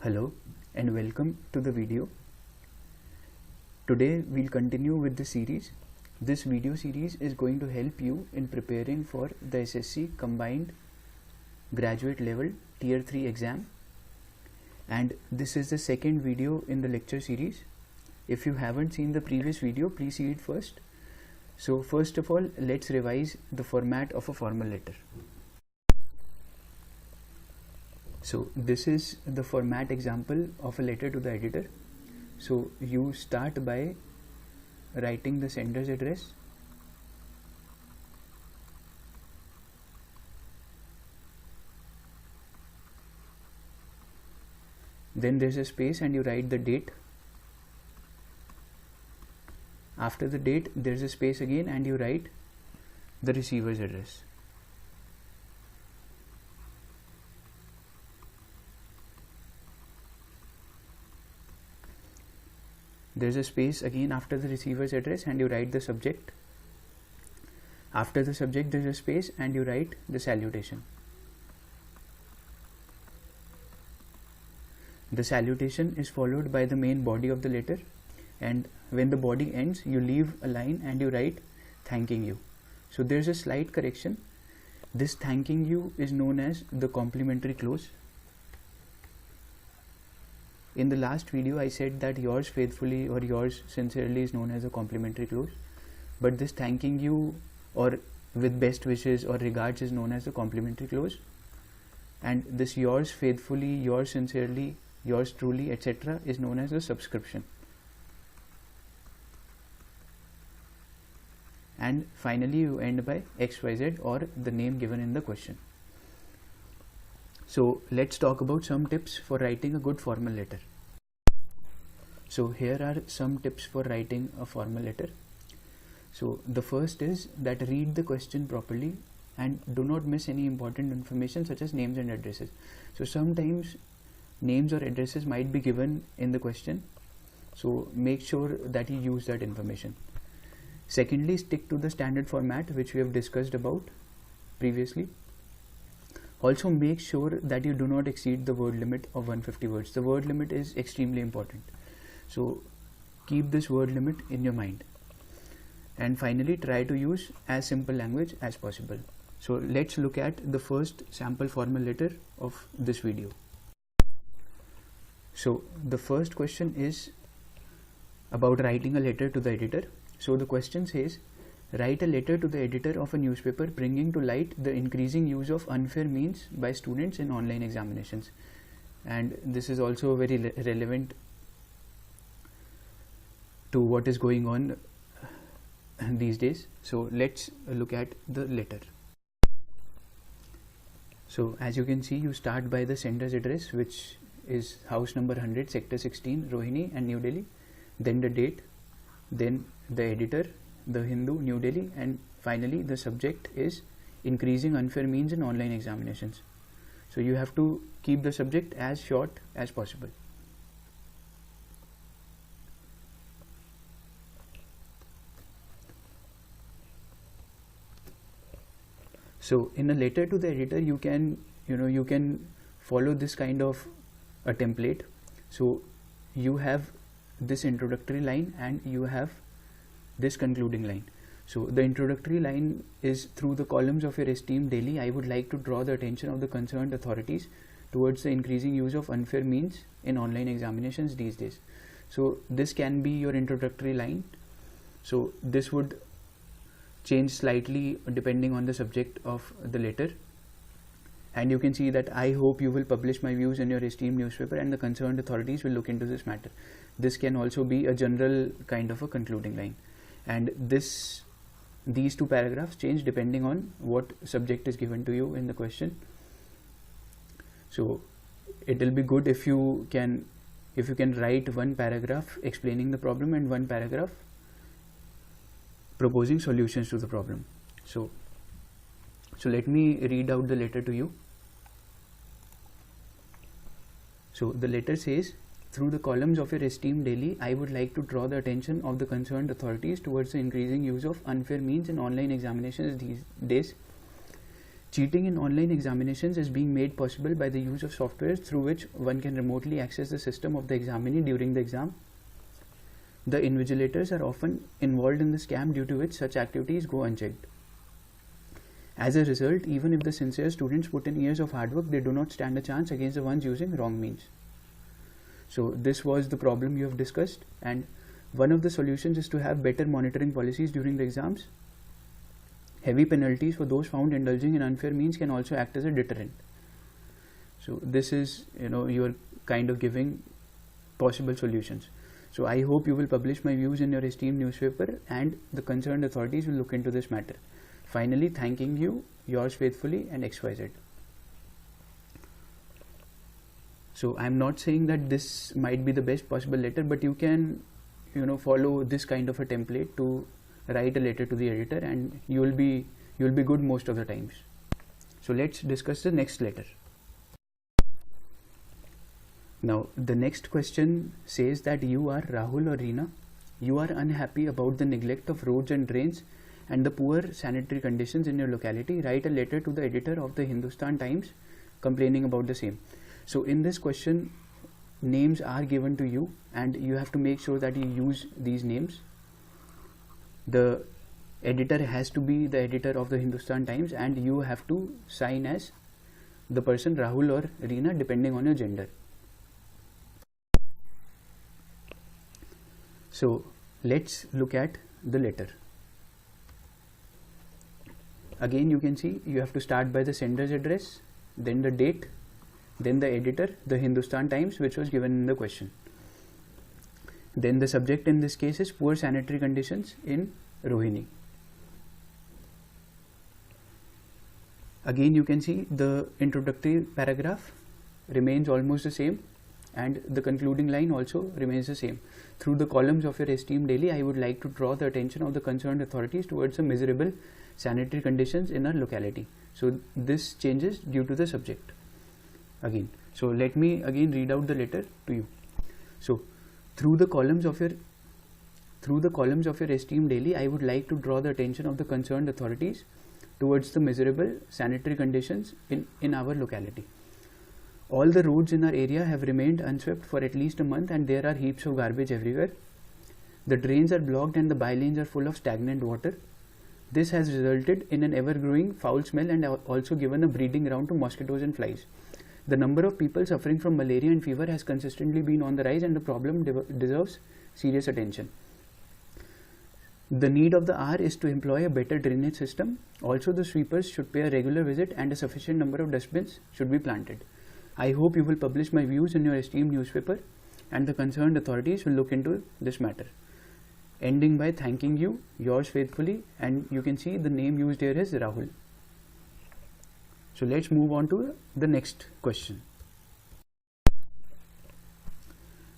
Hello and welcome to the video. Today we'll continue with the series. This video series is going to help you in preparing for the SSC combined graduate level Tier 3 exam, and this is the second video in the lecture series. If you haven't seen the previous video, please see it first. So first of all, let's revise the format of a formal letter. So this is the format example of a letter to the editor. So you start by writing the sender's address, then there's a space and you write the date. After the date there's a space again and you write the receiver's address. There's a space again after the receiver's address and you write the subject. After the subject there's a space and you write the salutation. The salutation is followed by the main body of the letter, and when the body ends you leave a line and you write thanking you. So there's a slight correction. This thanking you is known as the complimentary close. In the last video I said that yours faithfully or yours sincerely is known as a complimentary close, but this thanking you or with best wishes or regards is known as the complimentary close, and this yours faithfully, yours sincerely, yours truly, etc. is known as the subscription. And finally you end by XYZ or the name given in the question. So let's talk about some tips for writing a good formal letter. So here are some tips for writing a formal letter. So the first is that read the question properly and do not miss any important information such as names and addresses. So sometimes names or addresses might be given in the question, so make sure that you use that information. Secondly, stick to the standard format which we have discussed about previously. Also make sure that you do not exceed the word limit of 150 words. The word limit is extremely important, so keep this word limit in your mind. And finally, try to use as simple language as possible. So let's look at the first sample formal letter of this video. So the first question is about writing a letter to the editor. So the question says, write a letter to the editor of a newspaper bringing to light the increasing use of unfair means by students in online examinations. And this is also very relevant to what is going on these days. So let's look at the letter. So as you can see, you start by the sender's address, which is house number 100, sector 16, Rohini and New Delhi, then the date, then the editor, the Hindu, New Delhi, and finally the subject is increasing unfair means in online examinations. So you have to keep the subject as short as possible. So in a letter to the editor you can follow this kind of a template. So you have this introductory line and you have this concluding line. So the introductory line is, through the columns of your esteemed daily, I would like to draw the attention of the concerned authorities towards the increasing use of unfair means in online examinations these days. So this can be your introductory line. So this would change slightly depending on the subject of the letter. And you can see that I hope you will publish my views in your esteemed newspaper and the concerned authorities will look into this matter. This can also be a general kind of a concluding line. And these two paragraphs change depending on what subject is given to you in the question. So it will be good if you can write one paragraph explaining the problem and one paragraph proposing solutions to the problem. So let me read out the letter to you. So the letter says, through the columns of your esteemed daily, I would like to draw the attention of the concerned authorities towards the increasing use of unfair means in online examinations these days. Cheating in online examinations is being made possible by the use of software through which one can remotely access the system of the examinee during the exam. The invigilators are often involved in the scam, due to which such activities go unchecked. As a result, even if the sincere students put in years of hard work, they do not stand a chance against the ones using wrong means. So this was the problem you have discussed, and one of the solutions is to have better monitoring policies during the exams. Heavy penalties for those found indulging in unfair means can also act as a deterrent. So this is, you are kind of giving possible solutions. So I hope you will publish my views in your esteemed newspaper, and the concerned authorities will look into this matter. Finally, thanking you, yours faithfully, and XYZ. So I'm not saying that this might be the best possible letter, but you can, follow this kind of a template to write a letter to the editor, and you'll be good most of the times. So let's discuss the next letter. Now the next question says that you are Rahul or Reena. You are unhappy about the neglect of roads and drains and the poor sanitary conditions in your locality. Write a letter to the editor of the Hindustan Times complaining about the same. So in this question, names are given to you, and you have to make sure that you use these names. The editor has to be the editor of the Hindustan Times, and you have to sign as the person Rahul or Reena, depending on your gender. So let's look at the letter. Again, you can see you have to start by the sender's address, then the date, then the editor, the Hindustan Times, which was given in the question. Then the subject in this case is poor sanitary conditions in Rohini. Again, you can see the introductory paragraph remains almost the same, and the concluding line also remains the same. Through the columns of your esteemed daily, I would like to draw the attention of the concerned authorities towards the miserable sanitary conditions in our locality. So this changes due to the subject. Again, so let me again read out the letter to you. So through the columns of your esteemed daily, I would like to draw the attention of the concerned authorities towards the miserable sanitary conditions in our locality. All the roads in our area have remained unswept for at least a month, and there are heaps of garbage everywhere. The drains are blocked and the bylanes are full of stagnant water. This has resulted in an ever-growing foul smell and also given a breeding ground to mosquitoes and flies. The number of people suffering from malaria and fever has consistently been on the rise, and the problem deserves serious attention. The need of the hour is to employ a better drainage system. Also, the sweepers should pay a regular visit, and a sufficient number of dustbins should be planted. I hope you will publish my views in your esteemed newspaper, and the concerned authorities will look into this matter. Ending by thanking you, yours faithfully, and you can see the name used here is Rahul. So let's move on to the next question.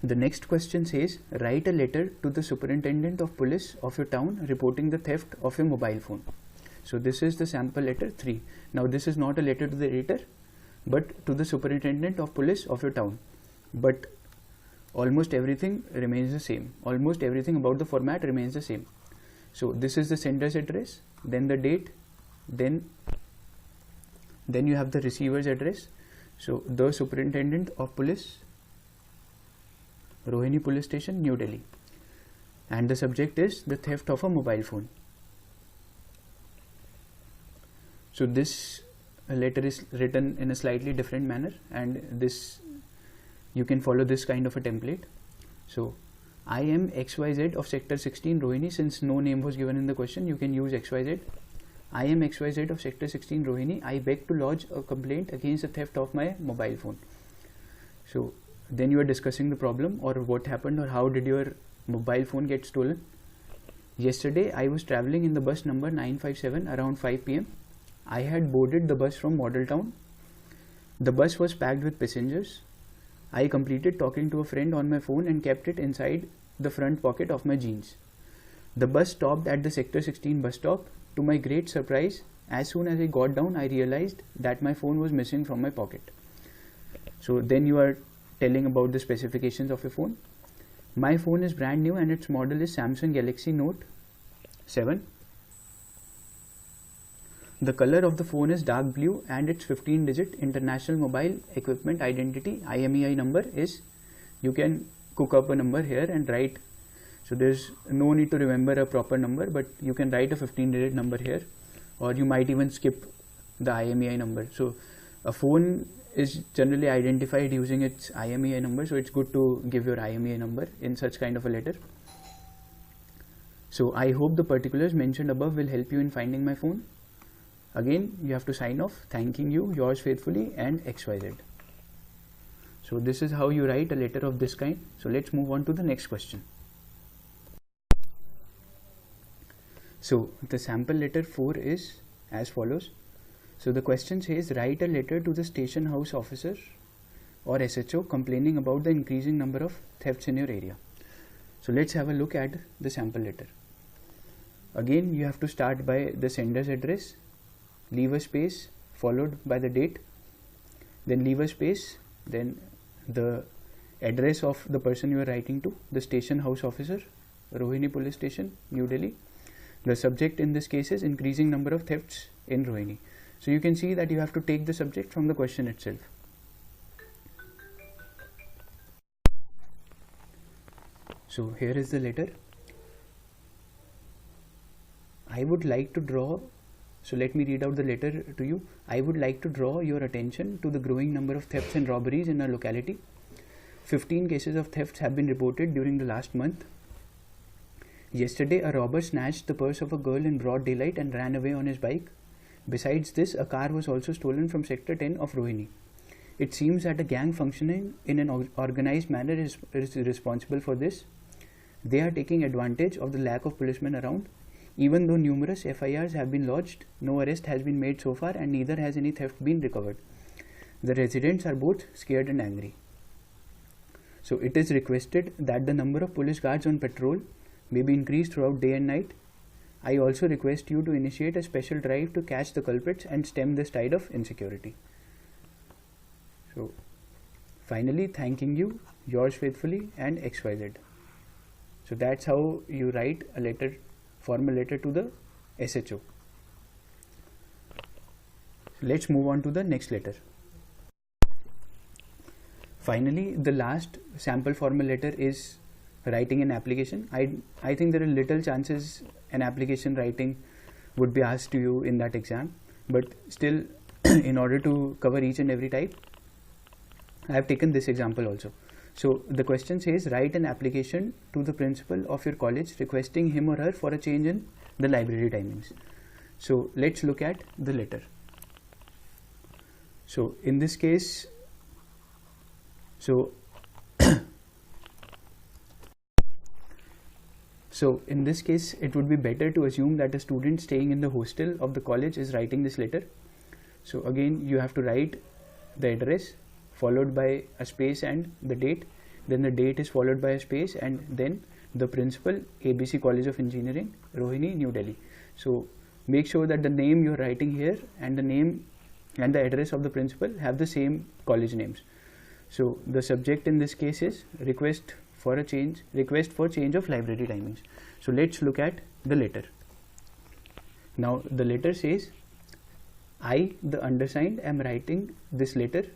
The next question says, write a letter to the Superintendent of Police of your town reporting the theft of your mobile phone. So this is the sample letter 3. Now this is not a letter to the editor, but to the Superintendent of Police of your town. But almost everything remains the same. Almost everything about the format remains the same. So this is the sender's address, then the date, then you have the receiver's address. So the Superintendent of Police, Rohini Police Station, New Delhi, and the subject is the theft of a mobile phone. So this letter is written in a slightly different manner, and this you can follow this kind of a template. So I am XYZ of Sector 16 Rohini. Since no name was given in the question, you can use XYZ. I am XYZ of Sector 16 Rohini. I beg to lodge a complaint against the theft of my mobile phone. So then you are discussing the problem, or what happened, or how did your mobile phone get stolen. Yesterday I was traveling in the bus number 957 around 5 p.m. I had boarded the bus from Model Town. The bus was packed with passengers. I completed talking to a friend on my phone and kept it inside the front pocket of my jeans. The bus stopped at the Sector 16 bus stop. To my great surprise, as soon as I got down, I realized that my phone was missing from my pocket. So then you are telling about the specifications of your phone. My phone is brand new and its model is Samsung Galaxy Note 7. the color of the phone is dark blue and its 15-digit International Mobile Equipment Identity IMEI number is, you can cook up a number here and write. So there's no need to remember a proper number, but you can write a 15-digit number here, or you might even skip the IMEI number. So a phone is generally identified using its IMEI number, so it's good to give your IMEI number in such kind of a letter. So I hope the particulars mentioned above will help you in finding my phone. Again, you have to sign off, thanking you, yours faithfully, and XYZ. So this is how you write a letter of this kind. So let's move on to the next question. So the sample letter 4 is as follows. So the question says, write a letter to the station house officer or SHO complaining about the increasing number of thefts in your area. So let's have a look at the sample letter. Again, you have to start by the sender's address, leave a space followed by the date, then leave a space, then the address of the person you are writing to, the station house officer, Rohini Police Station, New Delhi. The subject in this case is increasing number of thefts in Rohini. So you can see that you have to take the subject from the question itself. So here is the letter. I would like to draw, so let me read out the letter to you. I would like to draw your attention to the growing number of thefts and robberies in our locality. 15 cases of thefts have been reported during the last month. Yesterday, a robber snatched the purse of a girl in broad daylight and ran away on his bike. Besides this, a car was also stolen from Sector 10 of Rohini. It seems that a gang functioning in an organized manner is responsible for this. They are taking advantage of the lack of policemen around. Even though numerous FIRs have been lodged, no arrest has been made so far and neither has any theft been recovered. The residents are both scared and angry. So it is requested that the number of police guards on patrol may be increased throughout day and night. I also request you to initiate a special drive to catch the culprits and stem this tide of insecurity. So finally, thanking you, yours faithfully, and XYZ. So that's how you write a letter, formal letter to the SHO. Let's move on to the next letter. Finally, the last sample formal letter is writing an application. I think there are little chances an application writing would be asked to you in that exam, but still in order to cover each and every type, I have taken this example also. So the question says, write an application to the principal of your college requesting him or her for a change in the library timings. So let's look at the letter. So in this case, it would be better to assume that a student staying in the hostel of the college is writing this letter. So again, you have to write the address followed by a space and the date. Then the date is followed by a space and then the principal, ABC College of Engineering, Rohini, New Delhi. So make sure that the name you are writing here and the name and the address of the principal have the same college names. So the subject in this case is request for change of library timings. So let's look at the letter. Now the letter says, I, the undersigned, am writing this letter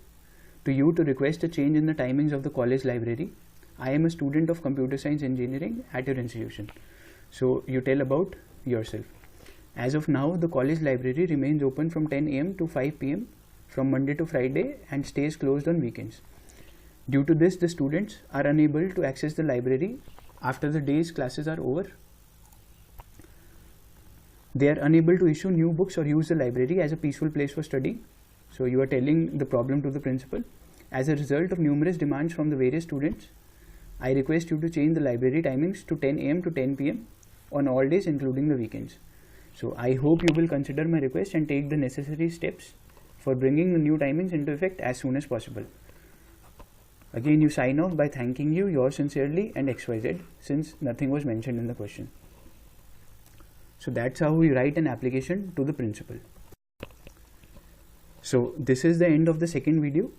to you to request a change in the timings of the college library. I am a student of computer science engineering at your institution. So you tell about yourself. As of now, the college library remains open from 10 AM to 5 PM from Monday to Friday and stays closed on weekends. Due to this, the students are unable to access the library after the day's classes are over. They are unable to issue new books or use the library as a peaceful place for study. So you are telling the problem to the principal. As a result of numerous demands from the various students, I request you to change the library timings to 10 AM to 10 PM on all days including the weekends. So I hope you will consider my request and take the necessary steps for bringing the new timings into effect as soon as possible. Again, you sign off by thanking you, yours sincerely, and XYZ, since nothing was mentioned in the question. So that's how we write an application to the principal. So this is the end of the second video.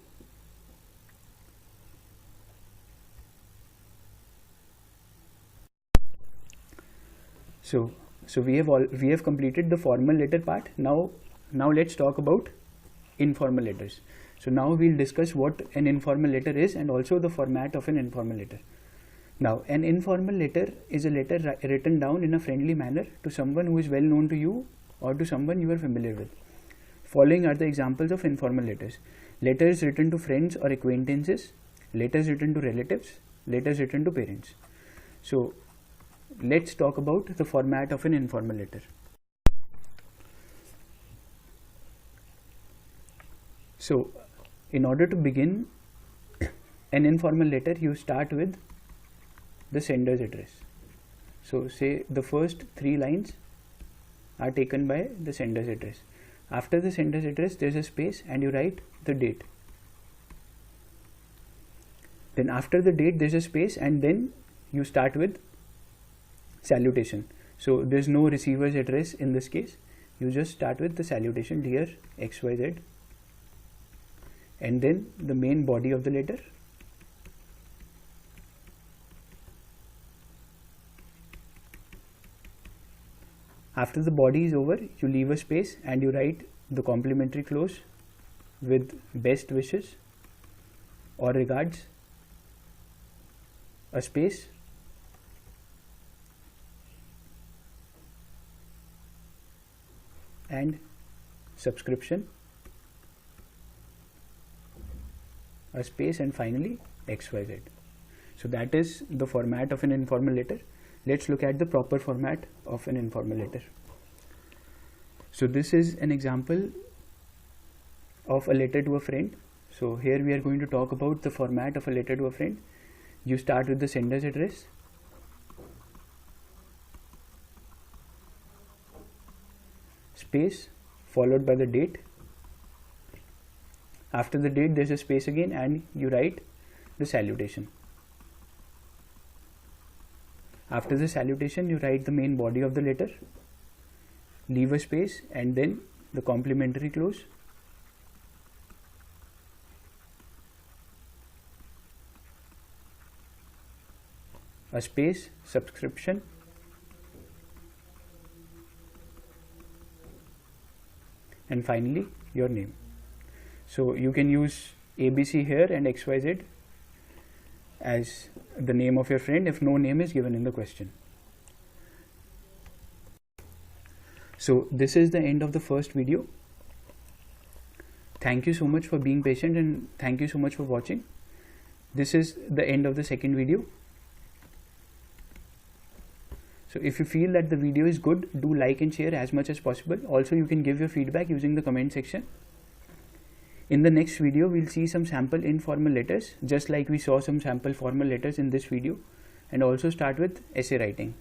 So we have completed the formal letter part. Now now let's talk about informal letters. So now we'll discuss what an informal letter is and also the format of an informal letter. Now, an informal letter is a letter written down in a friendly manner to someone who is well known to you or to someone you are familiar with. Following are the examples of informal letters: letters written to friends or acquaintances, letters written to relatives, letters written to parents. So let's talk about the format of an informal letter. So in order to begin an informal letter, you start with the sender's address. So say the first 3 lines are taken by the sender's address. After the sender's address, there is a space and you write the date. Then after the date, there is a space and then you start with salutation. So there is no receiver's address in this case. You just start with the salutation, dear XYZ, and then the main body of the letter. After the body is over, you leave a space and you write the complimentary close with best wishes or regards, a space, and subscription, a space, and finally XYZ. So that is the format of an informal letter. Let's look at the proper format of an informal letter. So this is an example of a letter to a friend. So here we are going to talk about the format of a letter to a friend. You start with the sender's address, space followed by the date. After the date, there is a space again and you write the salutation. After the salutation, you write the main body of the letter, leave a space, and then the complimentary close, a space, subscription, and finally your name. So you can use ABC here and XYZ as the name of your friend if no name is given in the question. So this is the end of the first video. Thank you so much for being patient and thank you so much for watching. This is the end of the second video. So if you feel that the video is good, do like and share as much as possible. Also, you can give your feedback using the comment section. In the next video, we'll see some sample informal letters, just like we saw some sample formal letters in this video, and also start with essay writing.